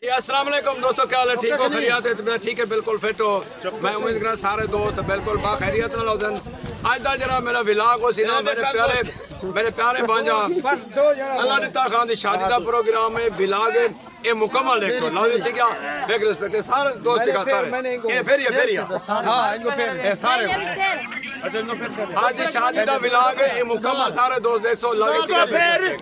अस्सलाम वालेकुम दोस्तों, क्या हाल है? ठीक हो? खैरियत है? तो ठीक है, बिल्कुल फिट हो। मैं उम्मीद करा सारे दोस्त बिल्कुल बाखैरियत नाल होसन। अज दा जरा मेरा विलाग हो सी ना, मेरे प्यारे भांजा अल्लाह दिता खान दी शादी दा प्रोग्राम है। विलाग ये मुकम्मल 100 लाओ ठीक है। बिग रिस्पेक्ट है सारे दोस्त का सारे। ये फिर हां इनको फिर ये सारे आज शादी दा विलाग है ये मुकम्मल सारे दोस्त 100 लाओ ठीक है।